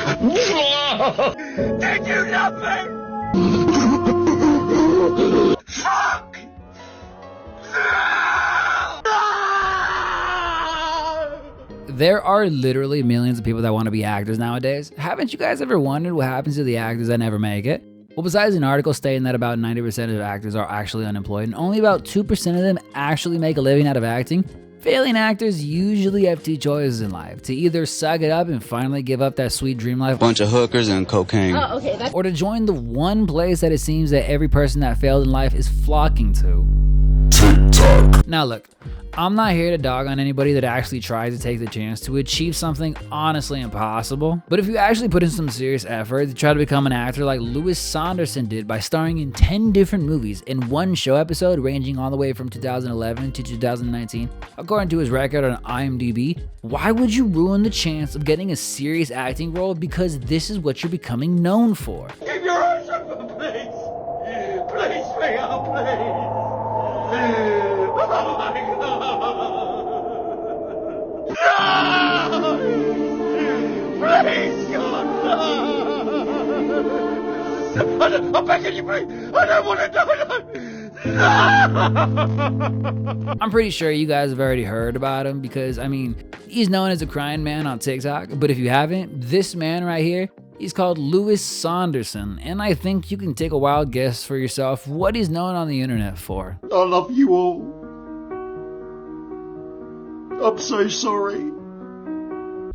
Did you love me? Fuck! There are literally millions of people that want to be actors nowadays. Haven't you guys ever wondered what happens to the actors that never make it? Well, besides an article stating that about 90% of actors are actually unemployed and only about 2% of them actually make a living out of acting, failing actors usually have two choices in life: to either suck it up and finally give up that sweet dream life, bunch of hookers and cocaine, or to join the one place that it seems that every person that failed in life is flocking to: TikTok. Now look, I'm not here to dog on anybody that actually tries to take the chance to achieve something honestly impossible, but if you actually put in some serious effort to try to become an actor like Louis Saunderson did by starring in 10 different movies in one show episode ranging all the way from 2011 to 2019, according to his record on IMDb, why would you ruin the chance of getting a serious acting role because this is what you're becoming known for? Keep your eyes open, please! Please, sweetheart, please! Oh my God! No! Please, God, no! I'm begging you, please! I don't want to die! No! I'm pretty sure you guys have already heard about him because, I mean, he's known as a crying man on TikTok, but if you haven't, this man right here, he's called Louis Saunderson, and I think you can take a wild guess for yourself what he's known on the internet for. I love you all. I'm so sorry.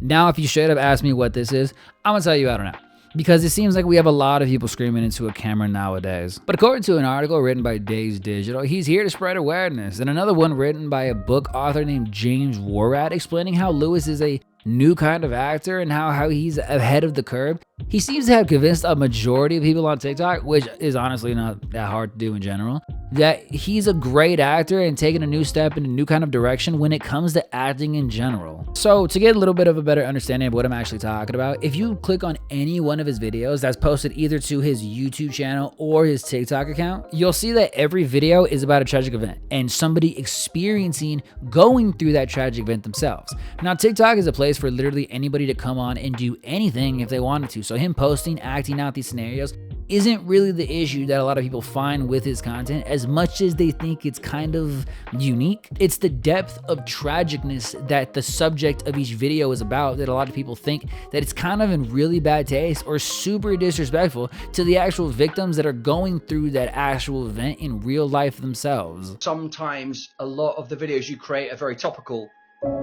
Now, if you straight up ask me what this is, I'm gonna tell you I don't know, because it seems like we have a lot of people screaming into a camera nowadays. But according to an article written by Days Digital, he's here to spread awareness, and another one written by a book author named James Warrat explaining how Louis is a new kind of actor and how he's ahead of the curve. He seems to have convinced a majority of people on TikTok, which is honestly not that hard to do in general, that he's a great actor and taking a new step in a new kind of direction when it comes to acting in general. So to get a little bit of a better understanding of what I'm actually talking about, if you click on any one of his videos that's posted either to his YouTube channel or his TikTok account, you'll see that every video is about a tragic event and somebody experiencing going through that tragic event themselves. Now, TikTok is a place for literally anybody to come on and do anything if they wanted to. So him posting, acting out these scenarios isn't really the issue that a lot of people find with his content as much as they think it's kind of unique. It's the depth of tragicness that the subject of each video is about that a lot of people think that it's kind of in really bad taste or super disrespectful to the actual victims that are going through that actual event in real life themselves. Sometimes a lot of the videos you create are very topical,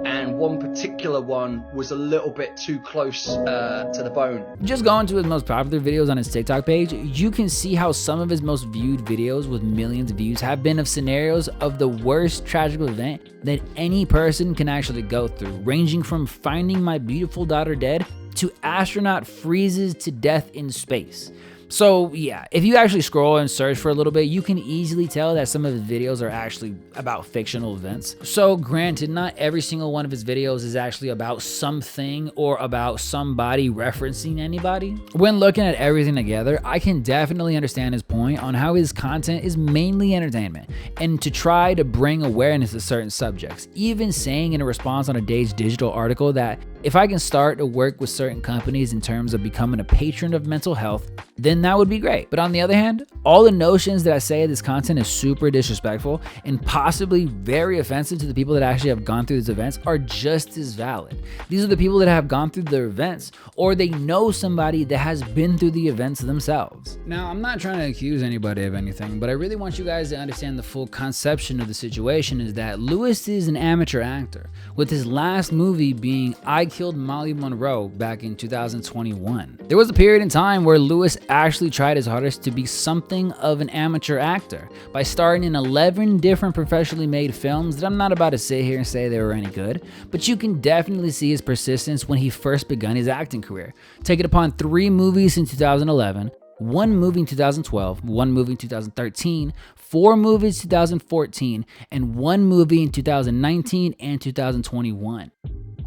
and one particular one was a little bit too close to the bone. Just going to his most popular videos on his TikTok page, you can see how some of his most viewed videos with millions of views have been of scenarios of the worst tragic event that any person can actually go through, ranging from finding my beautiful daughter dead to astronaut freezes to death in space. So yeah, if you actually scroll and search for a little bit, you can easily tell that some of his videos are actually about fictional events. So granted, not every single one of his videos is actually about something or about somebody referencing anybody. When looking at everything together, I can definitely understand his point on how his content is mainly entertainment and to try to bring awareness to certain subjects, even saying in a response on a Days Digital article that if I can start to work with certain companies in terms of becoming a patron of mental health, then that would be great. But on the other hand, all the notions that I say this content is super disrespectful and possibly very offensive to the people that actually have gone through these events are just as valid. These are the people that have gone through the events, or they know somebody that has been through the events themselves. Now, I'm not trying to accuse anybody of anything, but I really want you guys to understand the full conception of the situation is that Louis is an amateur actor, with his last movie being I Killed Molly Monroe back in 2021. There was a period in time where Louis actually tried his hardest to be something of an amateur actor by starring in 11 different professionally made films that I'm not about to sit here and say they were any good, but you can definitely see his persistence when he first begun his acting career, taking upon 3 movies in 2011, 1 movie in 2012, 1 movie in 2013, 4 movies in 2014, and 1 movie in 2019 and 2021.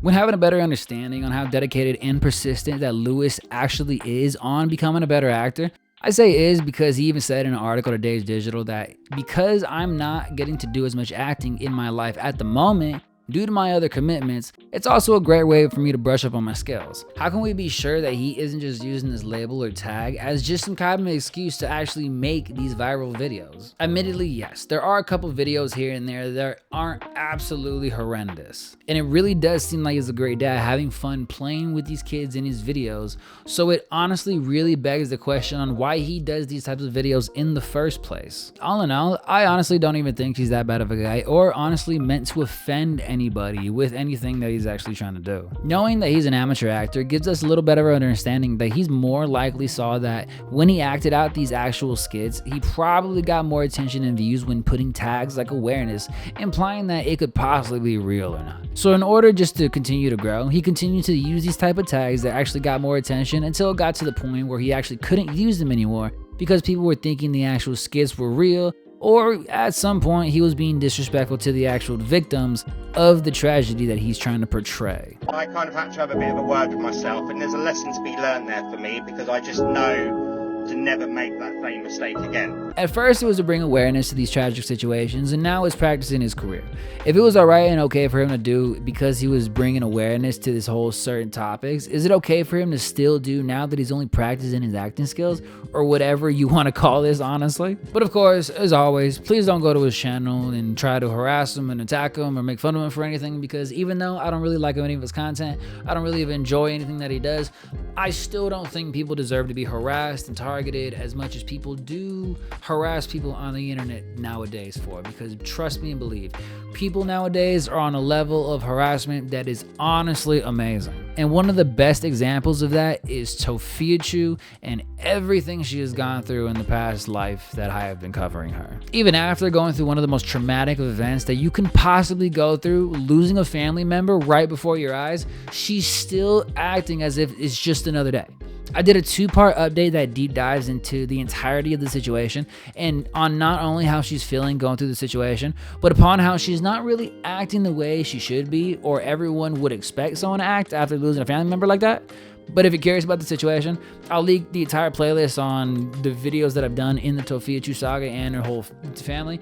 When having a better understanding on how dedicated and persistent that Louis actually is on becoming a better actor, I say is because he even said in an article to Days Digital that because I'm not getting to do as much acting in my life at the moment due to my other commitments, It's also a great way for me to brush up on my skills. How can we be sure that he isn't just using this label or tag as just some kind of excuse to actually make these viral videos? Admittedly, yes, there are a couple videos here and there that aren't absolutely horrendous. And it really does seem like he's a great dad having fun playing with these kids in his videos. So it honestly really begs the question on why he does these types of videos in the first place. All in all, I honestly don't even think he's that bad of a guy or honestly meant to offend anybody with anything that he's actually trying to do. Knowing that he's an amateur actor gives us a little better understanding that he's more likely saw that when he acted out these actual skits, he probably got more attention and views when putting tags like awareness, implying that it could possibly be real or not. So in order just to continue to grow, he continued to use these type of tags that actually got more attention until it got to the point where he actually couldn't use them anymore because people were thinking the actual skits were real, or at some point he was being disrespectful to the actual victims of the tragedy that he's trying to portray. I kind of had to have a bit of a word with myself, and there's a lesson to be learned there for me because I just know to never make that same mistake again. At first it was to bring awareness to these tragic situations, and now it's practicing his career. If it was alright and okay for him to do because he was bringing awareness to this whole certain topics, is it okay for him to still do now that he's only practicing his acting skills, or whatever you want to call this, honestly? But of course, as always, please don't go to his channel and try to harass him and attack him or make fun of him for anything, because even though I don't really like any of his content, I don't really enjoy anything that he does, I still don't think people deserve to be harassed and targeted as much as people do harass people on the internet nowadays for, because trust me and believe, people nowadays are on a level of harassment that is honestly amazing. And one of the best examples of that is Professionalism and everything she has gone through in the past life that I have been covering her. Even after going through one of the most traumatic events that you can possibly go through, losing a family member right before your eyes, she's still acting as if it's just another day. I did a 2-part update that deep dives into the entirety of the situation and on not only how she's feeling going through the situation, but upon how she's not really acting the way she should be or everyone would expect someone to act after losing a family member like that. But if you're curious about the situation, I'll link the entire playlist on the videos that I've done in the Professionalism saga and her whole family.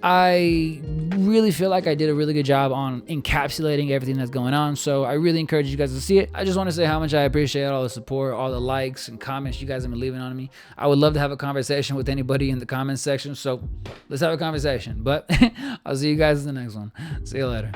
I really feel like I did a really good job on encapsulating everything that's going on, so I really encourage you guys to see it. I just want to say how much I appreciate all the support, all the likes and comments you guys have been leaving on me. I would love to have a conversation with anybody in the comments section, so let's have a conversation. But I'll see you guys in the next one. See you later.